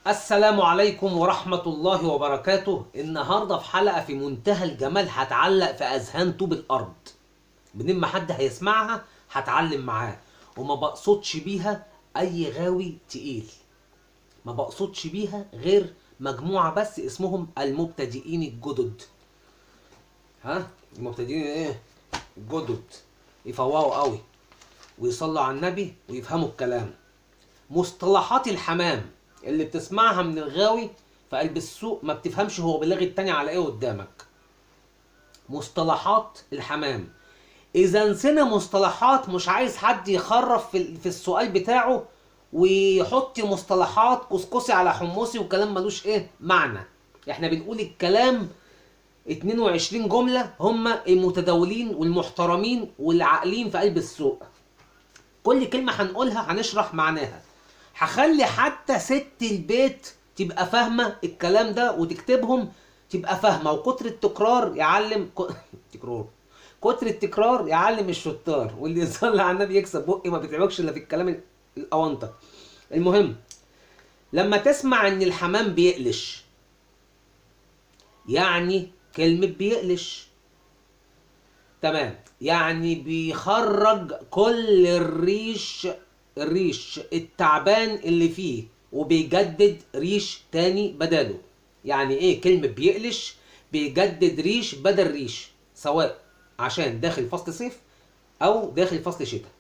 السلام عليكم ورحمة الله وبركاته. النهاردة في حلقة في منتهى الجمال هتعلق في أذهان طوب الأرض. من ما حد هيسمعها هتعلم معاه، وما بقصدش بيها أي غاوي تقيل، ما بقصدش بيها غير مجموعة بس اسمهم المبتدئين الجدد. المبتدئين ايه؟ الجدد، يفوقوا قوي ويصلوا على النبي ويفهموا الكلام. مصطلحات الحمام اللي بتسمعها من الغاوي في قلب السوق ما بتفهمش هو بيلغي التاني على ايه قدامك. مصطلحات الحمام، اذا نسينا مصطلحات مش عايز حد يخرف في السؤال بتاعه ويحط مصطلحات كسكسي على حمصي وكلام ملوش ايه معنى. احنا بنقول الكلام 22 جملة هم المتداولين والمحترمين والعاقلين في قلب السوق. كل كلمة هنقولها هنشرح معناها، هخلي حتى ست البيت تبقى فاهمة الكلام ده وتكتبهم تبقى فاهمة. وكتر التكرار يعلم كتر التكرار يعلم الشطار، واللي يصلي على النبي يكسب. بقي ما بيتعبكش الا في الكلام الاونطه. المهم، لما تسمع ان الحمام بيقلش، يعني كلمة بيقلش، تمام، يعني بيخرج كل الريش التعبان اللي فيه وبيجدد ريش تاني بداله. يعني ايه كلمة بيقلش؟ بيجدد ريش بدل ريش، سواء عشان داخل فصل صيف او داخل فصل شتاء.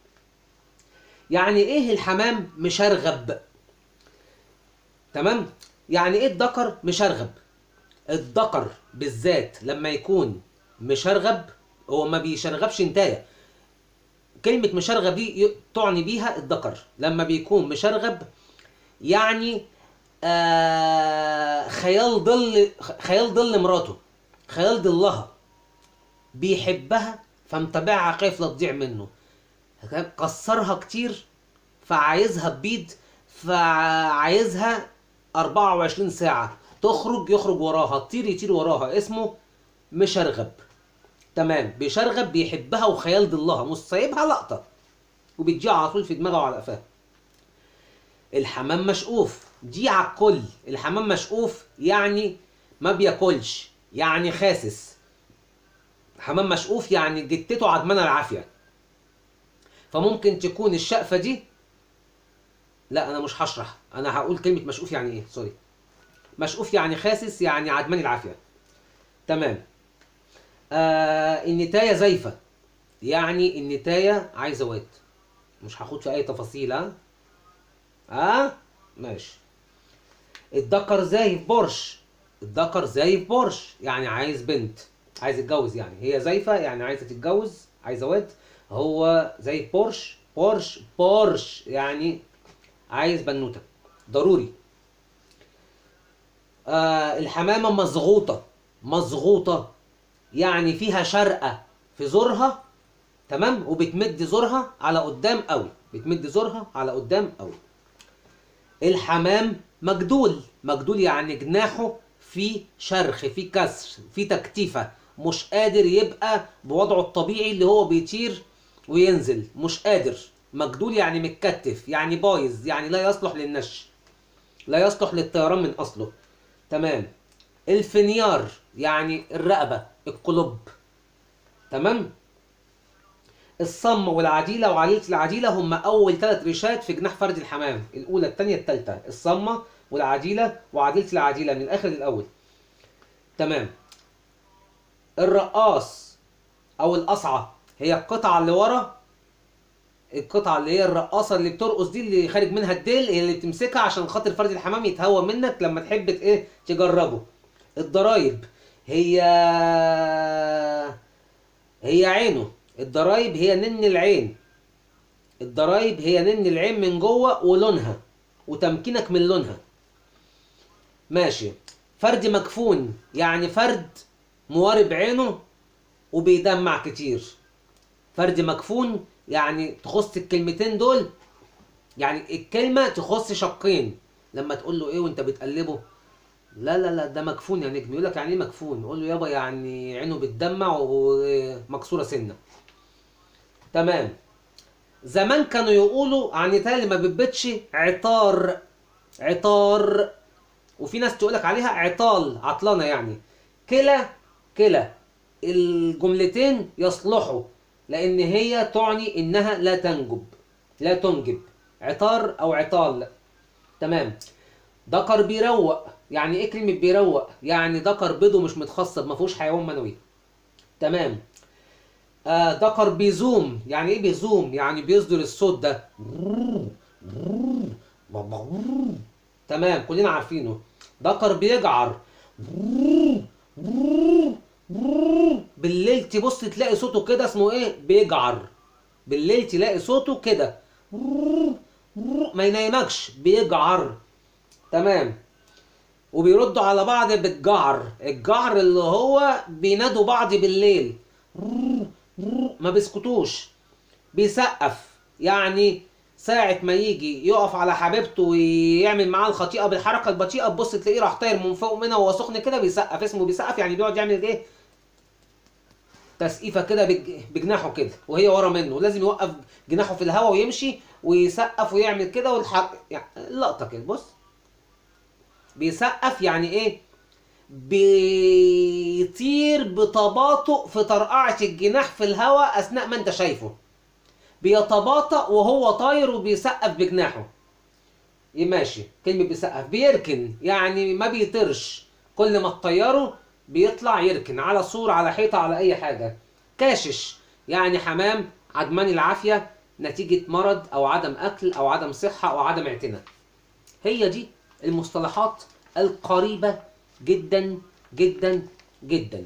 يعني ايه الحمام مشرغب؟ تمام، يعني ايه الدكر مشرغب؟ الدكر بالذات لما يكون مشرغب، هو ما بيشرغبش انتايه. كلمة مشرغب دي تعني بيها الدكر لما بيكون مشرغب، يعني خيال ظل مراته، خيال ظلها، بيحبها فمتابعها خايف لا تضيع منه، كسرها كتير فعايزها تبيض، فعايزها 24 ساعة تخرج يخرج وراها، تطير يطير وراها، اسمه مشرغب. تمام، بيشرغب بيحبها وخيال ظلها مش سايبها لقطة وبتجيع على طول في دماغه وعلى قفاه. الحمام مشقوف دي على الكل. الحمام مشقوف يعني ما بياكلش، يعني خاسس. حمام مشقوف يعني جتته عدمانه العافيه. فممكن تكون الشقفه دي، لا انا مش هشرح، انا هقول كلمه مشقوف يعني ايه. سوري، مشقوف يعني خاسس، يعني عدمان العافيه. تمام. النتايه زايفه، يعني النتايه عايزه واد. مش هاخد في اي تفاصيل. ماشي. الدكر زايف بورش، الدكر زايف بورش يعني عايز بنت، عايز يتجوز. يعني هي زايفه يعني عايزه تتجوز، عايزه واد. هو زي بورش يعني عايز بنوته ضروري. الحمامه مزغوطه يعني فيها شرقه في زورها، تمام، وبتمد زورها على قدام قوي، بتمد زورها على قدام قوي. الحمام مجدول يعني جناحه في شرخ، في كسر، في تكتيفة، مش قادر يبقى بوضعه الطبيعي اللي هو بيطير وينزل، مش قادر. مجدول يعني متكتف، يعني بايظ، يعني لا يصلح للنش، لا يصلح للطيران من أصله. تمام. الفنيار يعني الرقبة، القلب. تمام. الصم والعديلة وعليلة العديلة هم أول 3 ريشات في جناح فرد الحمام، الأولى الثانية الثالثة، الصمة والعديلة وعديلة العديلة، من الآخر للأول. تمام. الرقاص أو القصعة هي القطعة اللي ورا، القطعة اللي هي الرقاصة اللي بترقص دي، اللي خارج منها الديل، هي اللي بتمسكها عشان خاطر فرد الحمام يتهوى منك لما تحب تجربه. الضرايب هي عينه، الضرايب هي نن العين، الضرايب هي نن العين من جوه ولونها وتمكينك من لونها. ماشي. فرد مكفون يعني فرد موارب عينه وبيدمع كتير. فرد مكفون يعني تخص الكلمتين دول، يعني الكلمة تخص شقين. لما تقول له ايه وانت بتقلبه، لا ده مكفون يا نجم، يقول لك يعني ايه مكفون؟ قول له يابا يعني عينه بتدمع ومكسورة سنة. تمام. زمان كانوا يقولوا عن النتاية اللي ما بتبتش عطار، وفي ناس تقولك عليها عطال، عطلانة يعني. كلا الجملتين يصلحوا، لأن هي تعني إنها لا تنجب، لا تنجب، عطار أو عطال. تمام. دكر بيروق، يعني إيه كلمة بيروق؟ يعني دكر بيضه مش متخصب، ما فيهوش حيوان منوي. تمام. دكر بيزوم، يعني إيه بيزوم؟ يعني بيصدر الصوت ده. تمام، كلنا عارفينه. دكر بيجعر، بالليل تبص تلاقي صوته كده، اسمه ايه؟ بيجعر. بالليل تلاقي صوته كده، ما ينامكش، بيجعر. تمام. وبيردوا على بعض بالجعر، الجعر اللي هو بينادوا بعض بالليل، ما بيسكتوش. بيسقف، يعني ساعة ما يجي يقف على حبيبته ويعمل معاها الخطيئة بالحركة البطيئة، تبص تلاقيه راح طاير من فوق منها وهو سخن كده، بيسقف. اسمه بيسقف، يعني بيقعد يعمل ايه؟ تسقيفة كده بجناحه كده وهي ورا منه، لازم يوقف جناحه في الهواء ويمشي ويسقف ويعمل كده يعني اللقطة كده. بص، بيسقف يعني ايه؟ بيطير بتباطؤ في طرقعة الجناح في الهواء أثناء ما أنت شايفه، بيتباطأ وهو طاير وبيسقف بجناحه. ماشي. كلمة بيسقف. بيركن، يعني ما بيطيرش، كل ما تطيره بيطلع يركن على سور، على حيطة، على أي حاجة. كاشش، يعني حمام عدمان العافية نتيجة مرض أو عدم أكل أو عدم صحة أو عدم اعتناء. هي دي المصطلحات القريبة جدا جدا جدا.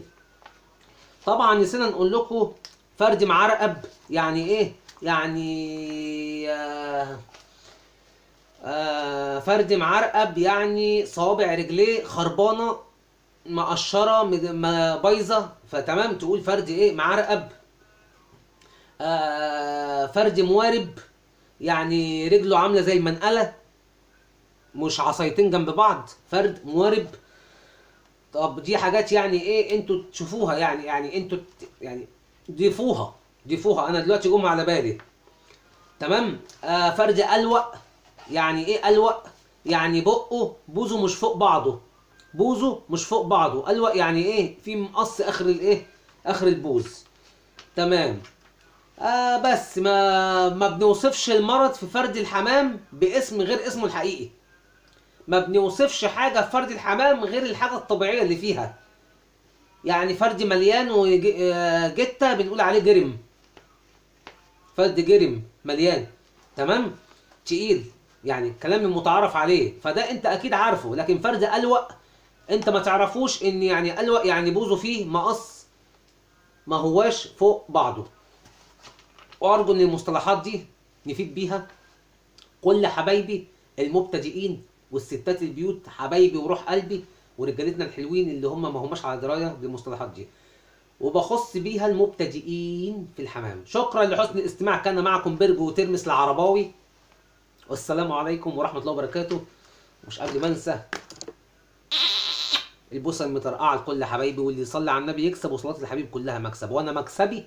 طبعا نسينا نقول لكم فرد معرقب يعني ايه؟ يعني فرد معرقب يعني صوابع رجليه خربانه، مقشره، بايظه، فتمام تقول فرد ايه؟ معرقب. فرد موارب، يعني رجله عامله زي المنقله، مش عصايتين جنب بعض، فرد موارب. طب دي حاجات يعني ايه انتوا تشوفوها، يعني انتوا يعني ضيفوها انا دلوقتي جم على بالي. تمام. فرد ألوأ، يعني ايه ألوأ؟ يعني بوزه مش فوق بعضه، بوزه مش فوق بعضه. ألوأ يعني ايه؟ في مقص اخر الايه؟ اخر البوز. تمام. بس ما بنوصفش المرض في فرد الحمام باسم غير اسمه الحقيقي. ما بنوصفش حاجة في فرد الحمام غير الحاجة الطبيعية اللي فيها. يعني فرد مليان وجتة بنقول عليه جرم، فرد جرم مليان. تمام. تقيل، يعني الكلام المتعارف عليه، فده انت اكيد عارفه. لكن فرد ألوأ انت ما تعرفوش، ان يعني ألوأ يعني بوزه فيه مقص، ما هواش فوق بعضه. وارجو ان المصطلحات دي نفيد بيها كل حبايبي المبتدئين، والستات البيوت حبايبي وروح قلبي، ورجالتنا الحلوين اللي هم ما هماش على درايه بالمصطلحات دي، وبخص بيها المبتدئين في الحمام. شكرا لحسن الاستماع، كان معكم برجو وترمس العرباوي، والسلام عليكم ورحمه الله وبركاته. مش قبل ما انسى البوسه المطرقعه لكل حبايبي، واللي يصلي على النبي يكسب، وصلاه الحبيب كلها مكسب، وانا مكسبي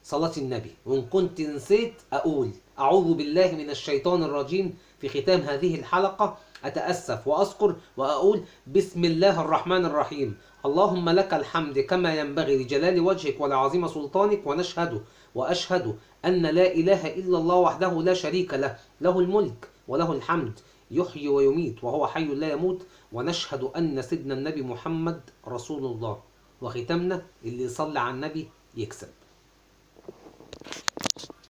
صلاة النبي. وإن كنت نسيت أقول أعوذ بالله من الشيطان الرجيم في ختام هذه الحلقة، أتأسف وأذكر وأقول بسم الله الرحمن الرحيم. اللهم لك الحمد كما ينبغي لجلال وجهك ولعظيم سلطانك، ونشهد وأشهد أن لا إله إلا الله وحده لا شريك له، له الملك وله الحمد، يحيي ويميت وهو حي لا يموت، ونشهد أن سيدنا النبي محمد رسول الله. وختامنا اللي يصلي على النبي يكسب.